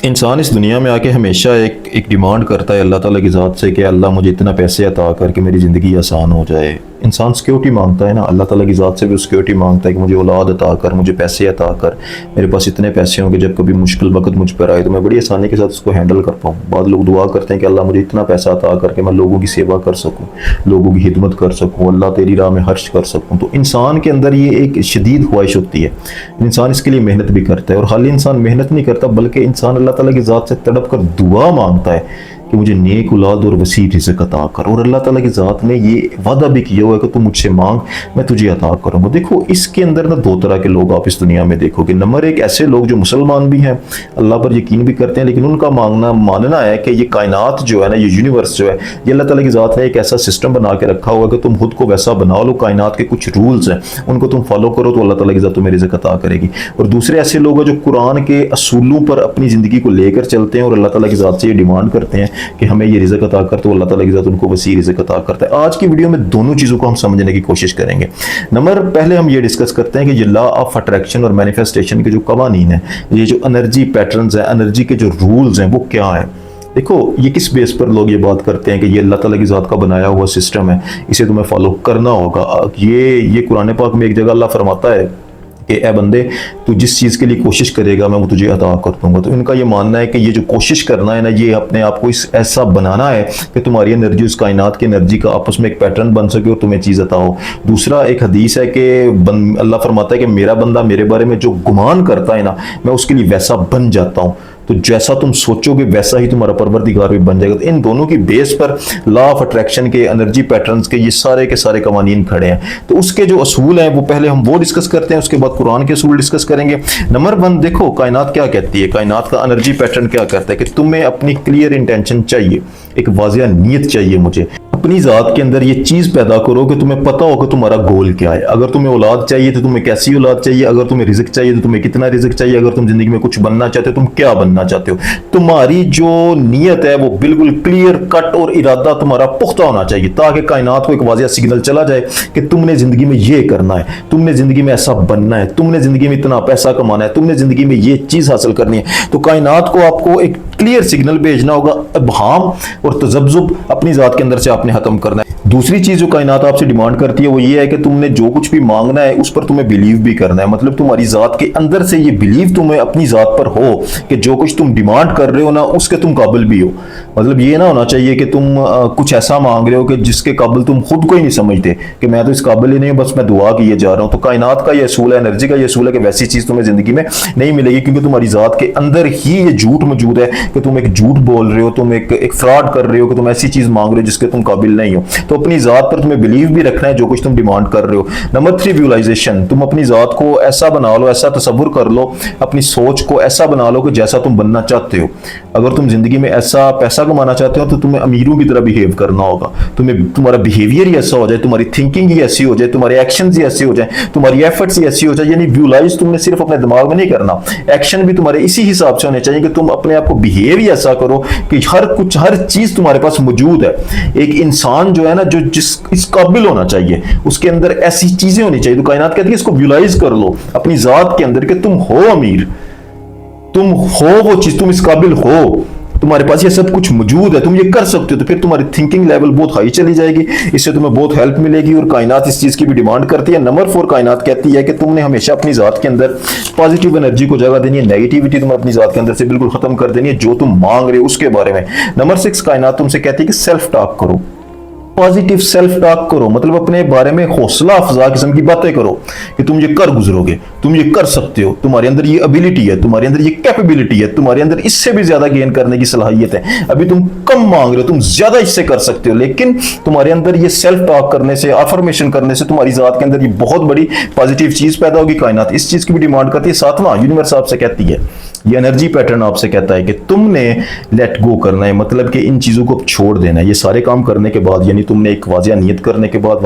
इंसान इस दुनिया में आके हमेशा एक डिमांड करता है अल्लाह ताला की ज़ात से कि अल्लाह मुझे इतना पैसे अता करके मेरी ज़िंदगी आसान हो जाए। इंसान सिक्योरिटी मांगता है ना, अल्लाह ताला की ज़ात से भी सिक्योरिटी मांगता है कि मुझे औलाद अता कर, मुझे पैसे अता कर, मेरे पास इतने पैसे होंगे जब कभी मुश्किल वक्त मुझ पर आए तो मैं बड़ी आसानी के साथ उसको हैंडल कर पाऊँ। बाद लोग दुआ करते हैं कि अल्लाह मुझे इतना पैसा अता करके मैं लोगों की सेवा कर सकूँ, लोगों की खिदमत कर सकूँ, अल्लाह तेरी राह में खर्च कर सकूँ। तो इंसान के अंदर ये एक शदीद ख्वाहिश होती है, इंसान इसके लिए मेहनत भी करता है। और खाली इंसान मेहनत नहीं करता बल्कि इंसान अल्लाह ताला की ज़ात से तड़प कर दुआ मांगता है कि मुझे नेक औलाद और वसी रिज़्क़ अता कर। और अल्लाह ताला की ज़ात ने ये वादा भी किया हुआ है कि तू मुझसे मांग, मैं तुझे अता करूँगा। देखो इसके अंदर ना दो तरह के लोग आप इस दुनिया में देखोगे। नंबर एक, ऐसे लोग जो मुसलमान भी हैं, अल्लाह पर यकीन भी करते हैं, लेकिन उनका मानना है कि ये कायनात जो है ना, ये यूनिवर्स जो है, ये अल्लाह ताला की ज़ात ने एक ऐसा सिस्टम बना के रखा हुआ है कि तुम खुद को वैसा बना लो, कायनात के कुछ रूल्स हैं उनको तुम फॉलो करो तो अल्लाह ताला की ज़ात तुम्हें रिज़्क़ अता करेगी। और दूसरे ऐसे लोग हैं जो कुरान के असूलों पर अपनी ज़िंदगी को लेकर चलते हैं और अल्लाह ताला की ज़ात से ये डिमांड करते हैं कि हमें ये रिज़्क़ अता कर, तो अल्लाह ताला की ज़ात उनको वसी रिज़्क़ अता करता है। आज की वीडियो में दोनों चीज़ों को हम समझने की कोशिश करेंगे। नंबर पहले हम ये डिस्कस करते हैं कि ये लॉ ऑफ अट्रैक्शन और मैनिफेस्टेशन के जो कवानीन है, ये जो एनर्जी पैटर्न्स हैं, एनर्जी के जो रूल्स हैं, वो क्या है। देखो ये किस बेस पर लोग ये बात करते हैं कि ये अल्लाह ताला की ज़ात का बनाया हुआ सिस्टम है, इसे तुम्हें फॉलो करना होगा। ये कुरान पाक में एक जगह अल्लाह फरमाता है कि ए बंदे, तू जिस चीज़ के लिए कोशिश करेगा मैं वो तुझे अता कर दूंगा। तो इनका ये मानना है कि ये जो कोशिश करना है ना, ये अपने आप को इस ऐसा बनाना है कि तुम्हारी एनर्जी उस कायनात की एनर्जी का आपस में एक पैटर्न बन सके और तुम्हें चीज़ अता हो। दूसरा एक हदीस है कि अल्लाह फरमाता है कि मेरा बंदा मेरे बारे में जो गुमान करता है ना, मैं उसके लिए वैसा बन जाता हूँ। तो जैसा तुम सोचोगे वैसा ही तुम्हारा परवरदिगार भी बन जाएगा। तो इन दोनों की बेस पर लॉ ऑफ अट्रैक्शन के, एनर्जी पैटर्न्स के ये सारे के सारे कवानीन खड़े हैं। तो उसके जो असूल हैं वो पहले हम वो डिस्कस करते हैं, उसके बाद कुरान के असूल डिस्कस करेंगे। नंबर वन, देखो कायनात क्या कहती है, कायनात का एनर्जी पैटर्न क्या कहता है कि तुम्हें अपनी क्लियर इंटेंशन चाहिए, एक वाज़िया नीयत चाहिए। मुझे अपनी ज़ात के अंदर ये चीज़ पैदा करो कि तुम्हें पता हो कि तुम्हारा गोल क्या है। अगर तुम्हें औलाद चाहिए तो तुम्हें कैसी औलाद चाहिए, अगर तुम्हें रिज़्क़ चाहिए तो तुम्हें कितना रिज़्क़ चाहिए, अगर तुम जिंदगी में कुछ बनना चाहते हो तुम क्या बनना चाहते हो। तुम्हारी जो नीयत है वो बिल्कुल क्लियर कट और इरादा तुम्हारा पुख्ता होना चाहिए, ताकि कायनात को एक वाज़िया सिग्नल चला जाए कि तुमने जिंदगी में ये करना है, तुमने जिंदगी में ऐसा बनना है, तुमने जिंदगी में इतना पैसा कमाना है, तुमने जिंदगी में ये चीज़ हासिल करनी है। तो कायनात को आपको एक क्लियर सिग्नल भेजना होगा। इब्हाम और तजब्जुब अपनी ज़ात के अंदर से आपने खत्म करना है। दूसरी चीज जो कायनात आपसे डिमांड करती है वो ये है कि तुमने जो कुछ भी मांगना है उस पर तुम्हें बिलीव भी करना है। मतलब तुम्हारी ज़ात के अंदर से ये बिलीव तुम्हें अपनी ज़ात पर हो कि जो कुछ तुम डिमांड कर रहे हो ना, उसके तुम काबिल भी हो। मतलब ये ना होना चाहिए कि तुम कुछ ऐसा मांग रहे हो कि जिसके काबिल तुम खुद को ही नहीं समझते कि मैं तो इस काबिल ही नहीं हूं, बस मैं दुआ किए जा रहा हूं। तो कायनात का ये असूल है, एनर्जी का ये असूल है कि वैसी चीज़ तुम्हें जिंदगी में नहीं मिलेगी, क्योंकि तुम्हारी ज़ात के अंदर ही ये झूठ मौजूद है कि तुम एक झूठ बोल रहे हो, तुम एक फ्रॉड कर रहे हो कि तुम ऐसी चीज़ मांग रहे हो जिसके तुम काबिल नहीं हो। तो अपनी ज़ात पर तुम्हें बिलीव भी रखना है जो कुछ तुम डिमांड कर रहे हो। Number three, visualisation. तुम अपनी ज़ात को ऐसा बना लो, ऐसा तसव्वुर कर लो, अपनी सोच को ऐसा बना लो कि जैसा तुम बनना चाहते हो। अगर तुम जिंदगी में ऐसा पैसा कमाना चाहते हो तो तुम्हें अमीरों की तरह बिहेव करना होगा। तुम्हारा बिहेवियर ही ऐसा हो जाए, तुम्हारी थिंकिंग ही ऐसी हो जाए, तुम्हारे एक्शंस ही ऐसे हो जाए, तुम्हारी एफर्ट्स ही ऐसी हो जाए। यानी विजुअलाइज तुमने सिर्फ अपने दिमाग में नहीं करना, एक्शन भी तुम्हारे इसी हिसाब से होने चाहिए कि तुम अपने आप को बिहेव ही ऐसा करो कि हर चीज तुम्हारे पास मौजूद है। एक इंसान जो है ना, जो इस काबिल होना चाहिए, उसके अंदर ऐसी चीजें होनी चाहिए। तो कायनात कहती है इसको विजुअलाइज कर लो अपनी ज़ात के अंदर कि तुम हो अमीर, तुम हो वो चीज, तुम इस काबिल हो, तुम्हारे पास ये सब कुछ मौजूद है, तुम ये कर सकते हो। तो फिर तुम्हारी थिंकिंग लेवल बहुत हाई चली जाएगी, इससे तुम्हें बहुत हेल्प मिलेगी। और कायनात इस चीज़ की भी डिमांड करती है। नंबर फोर, कायनात कहती है कि तुमने हमेशा अपनी ज़ात के अंदर पॉजिटिव एनर्जी को जगह देनी है, नेगेटिविटी तुम्हें अपनी ज़ात के अंदर से बिल्कुल खत्म कर देनी है, जो तुम मांग रहे हो उसके बारे में। नंबर सिक्स, कायनात तुमसे कहती है कि सेल्फ टॉक करो, पॉजिटिव सेल्फ टॉक करो। मतलब अपने बारे में हौसला अफजा किस्म की बातें करो कि तुम ये कर गुजरोगे, तुम ये कर सकते हो, तुम्हारे अंदर ये एबिलिटी है, तुम्हारे अंदर ये कैपेबिलिटी है, तुम्हारे अंदर इससे भी ज्यादा गेन करने की सलाहियत है। अभी तुम कम मांग रहे हो, तुम ज्यादा इससे कर सकते हो, लेकिन तुम्हारे अंदर ये सेल्फ टॉक करने से, अफर्मेशन करने से तुम्हारी ज़ात के अंदर ये बहुत बड़ी पॉजिटिव चीज पैदा होगी। कायनात इस चीज की भी डिमांड करती है। सातवां, यूनिवर्स आपसे कहती है, ये एनर्जी पैटर्न आपसे कहता है कि तुमने लेट गो करना है, मतलब कि इन चीजों को छोड़ देना है। ये सारे काम करने के बाद, यानी तुमने एक वाजिया नियत करने के बाद,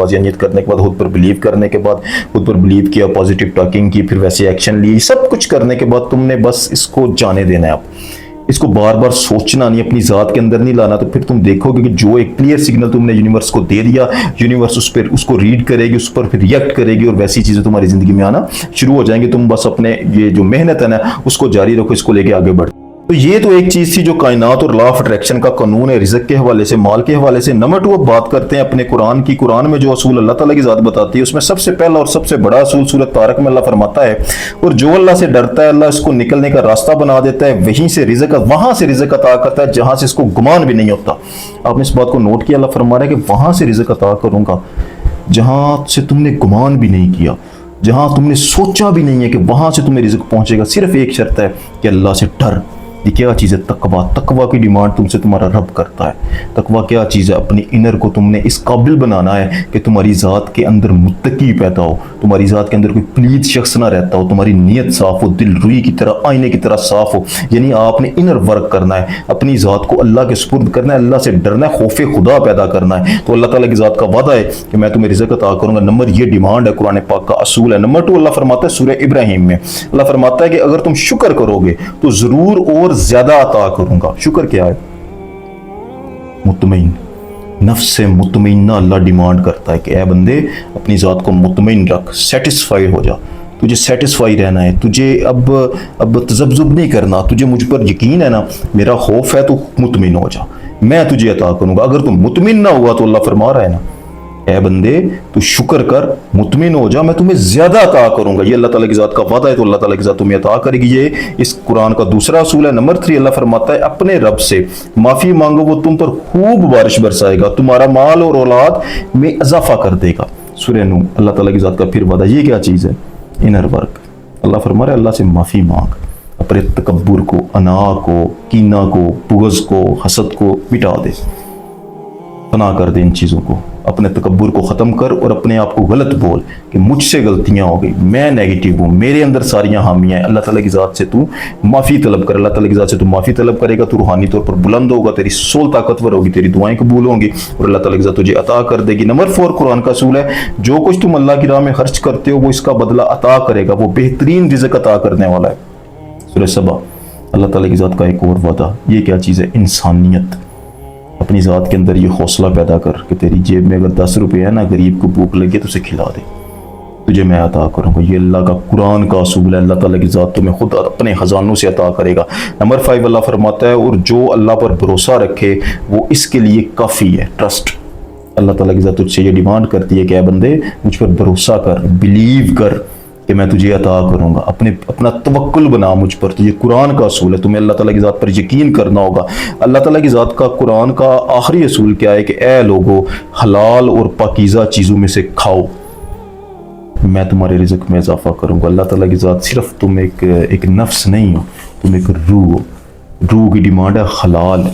खुद पर बिलीव करने के बाद, खुद पर बिलीव किया, पॉजिटिव टॉकिंग की, फिर वैसे एक्शन लिए, सब कुछ करने के बाद तुमने बस इसको जाने देना है। आप इसको बार बार सोचना नहीं, अपनी ज़ात के अंदर नहीं लाना। तो फिर तुम देखोगे कि जो एक क्लियर सिग्नल तुमने यूनिवर्स को दे दिया, यूनिवर्स उस पर उसको रीड करेगी, उस पर फिर रिएक्ट करेगी और वैसी चीज़ें तुम्हारी ज़िंदगी में आना शुरू हो जाएंगी। तुम बस अपने ये जो मेहनत है ना उसको जारी रखो, इसको लेके आगे बढ़ो। तो ये तो एक चीज थी जो कायनात और लॉ ऑफ अट्रैक्शन का कानून है, रिज़्क के हवाले से, माल के हवाले से। नंबर 2 अब बात करते हैं अपने कुरान की। कुरान में जो असूल अल्लाह ताला की ज़ात बताती है उसमें सबसे पहला और सबसे बड़ा असूल सूरत तारक में अल्लाह फरमाता है, और जो अल्लाह से डरता है अल्लाह इसको निकलने का रास्ता बना देता है, वहीं से रिज़्क, वहां से रिज़्क अता करता है जहां से इसको गुमान भी नहीं होता। आपने इस बात को नोट किया, अल्लाह फरमा रहा है कि वहां से रिज़्क अता करूंगा जहां से तुमने गुमान भी नहीं किया, जहां तुमने सोचा भी नहीं है कि वहां से तुम्हें रिज़्क पहुंचेगा। सिर्फ एक शर्त है कि अल्लाह से डर। ये क्या चीज़ है? तकवा। तकवा की डिमांड तुमसे तुम्हारा रब करता है। तकवा क्या चीज़ है? अपनी इनर को तुमने इस काबिल बनाना है कि तुम्हारी ज़ात के अंदर मुत्तकी पैदा हो, तुम्हारी ज़ात के अंदर कोई प्लीद शख्स ना रहता हो, तुम्हारी नीयत साफ हो, दिल रुई की तरह, आईने की तरह साफ हो। यानी आपने इनर वर्क करना है, अपनी ज़ात को अल्लाह के सुपुर्द करना है, अल्लाह से डरना है, खौफ खुदा पैदा करना है। तो अल्लाह ताला की ज़ात का वादा है कि मैं तुम्हें रिज़्क अता करूँगा। नंबर ये डिमांड है, कुरान पाक का असूल है। नंबर 2 अल्लाह फरमाता है सूरह इब्राहिम में, अल्लाह फरमाता है कि अगर तुम शुक्र करोगे तो ज़रूर और ज़्यादा अता करूंगा। शुक्र क्या है? मुतमईन, नफ्स से मुतमईना अल्लाह डिमांड करता है कि ऐ बंदे अपनी ज़ात को मुतमईन रख, सेटिस्फाइड हो जा। तुझे सेटिस्फाई रहना है, तुझे अब तजब्जुब नहीं करना, तुझे मुझ पर यकीन है ना, मेरा खौफ है, तो मुतमईन हो जा, मैं तुझे अता करूंगा। अगर तुम मुतमईन ना हुआ तो अल्लाह फरमा रहा है ना, ऐ बंदे तू शुक्र कर, मुतमिन हो जा, मैं तुम्हें ज्यादा अता करूंगा। ये अल्लाह ताला की ज़ात का वादा है, तो अल्लाह ताला की ज़ात तुम्हें अता करेगी। ये इस कुरान का दूसरा असूल है। नंबर 3 अल्लाह फरमाता है अपने रब से माफी मांगो, वो तुम पर खूब बारिश बरसाएगा, तुम्हारा माल और औलाद में इजाफा कर देगा। सूरह नूह, अल्लाह ताला की ज़ात का फिर वादा। ये क्या चीज़ है? Inner work. अल्लाह फरमा रहा है अल्लाह से माफी मांग, अपने तकब्बुर को, अना को, कीना को, बुग़्ज़ को, हसद को मिटा दे, फना कर दे इन चीज़ों को, अपने तकब्बुर को ख़त्म कर और अपने आप को गलत बोल कि मुझसे गलतियां हो गई, मैं नेगेटिव हूँ, मेरे अंदर सारियां हामियां हैं। अल्लाह ताला की ज़ात से तू माफ़ी तलब कर। अल्लाह ताला की ज़ात से तू माफ़ी तलब करेगा, तू रूहानी तौर पर बुलंद होगा, तेरी सोल ताकतवर होगी, तेरी दुआएं कबूल होंगी और अल्लाह ताला की ज़ात तुझे अता कर देगी। नंबर 4 कुरान का असूल है, जो कुछ तुम अल्लाह की राह में खर्च करते हो वो इसका बदला अता करेगा, वो बेहतरीन रिज़्क अता करने वाला है। सूरह सबा, अल्लाह ताला की ज़ात का एक और वादा। ये क्या चीज़ है? इंसानियत। अपनी ज़ात के अंदर ये हौसला पैदा कर कि तेरी जेब में अगर 10 रुपये है ना, गरीब को भूख लगे तो उसे खिला दे, तुझे मैं अता करूँगा। ये अल्लाह का कुरान का असूल है। अल्लाह ताला की ज़ात तुम्हें खुद अपने ख़जानों से अता करेगा। नंबर 5 अल्लाह फरमाता है, और जो अल्लाह पर भरोसा रखे वो इसके लिए काफ़ी है। ट्रस्ट। अल्लाह ताला की ज़ात तुझसे ये डिमांड करती है कि ऐ बंदे मुझ पर भरोसा कर, बिलीव कर कि मैं तुझे अता करूँगा, अपना तवक्कुल बना मुझ पर। तो ये कुरान का असूल है, तुम्हें अल्लाह ताला की ज़ात पर यकीन करना होगा। अल्लाह ताला की ज़ात का कुरान का आखिरी असूल क्या है कि ए लोगो, हलाल और पाकीज़ा चीज़ों में से खाओ, मैं तुम्हारे रिज़्क में इजाफा करूँगा। अल्लाह ताला की ज़ात सिर्फ तुम एक नफ्स नहीं हो, तुम एक रूह हो। रूह की डिमांड है हलाल।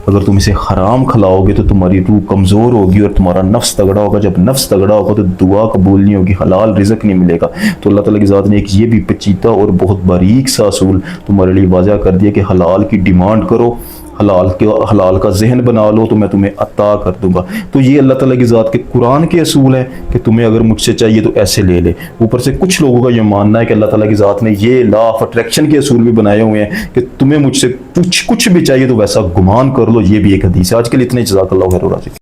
अगर तुम इसे हराम खिलाओगे तो तुम्हारी रूह कमज़ोर होगी और तुम्हारा नफ्स तगड़ा होगा। जब नफ्स तगड़ा होगा तो दुआ कबूल नहीं होगी, हलाल रिज़्क नहीं मिलेगा। तो अल्लाह ताला की ज़ात ने एक ये भी पेचीदा और बहुत बारीक सा असूल तुम्हारे लिए वाज़ा कर दिया कि हलाल की डिमांड करो, हलाल का जहन बना लो तो मैं तुम्हें अता कर दूंगा। तो ये अल्लाह ताला की ज़ात के कुरान के असूल है कि तुम्हें अगर मुझसे चाहिए तो ऐसे ले ले। ऊपर से कुछ लोगों का ये मानना है कि अल्लाह ताला की ज़ात ने ये लॉ ऑफ अट्रैक्शन के असूल भी बनाए हुए हैं कि तुम्हें मुझसे कुछ भी चाहिए तो वैसा गुमान कर लो। ये भी एक हदीस है। आज के लिए इतने, जज़ाकल्लाहु खैर।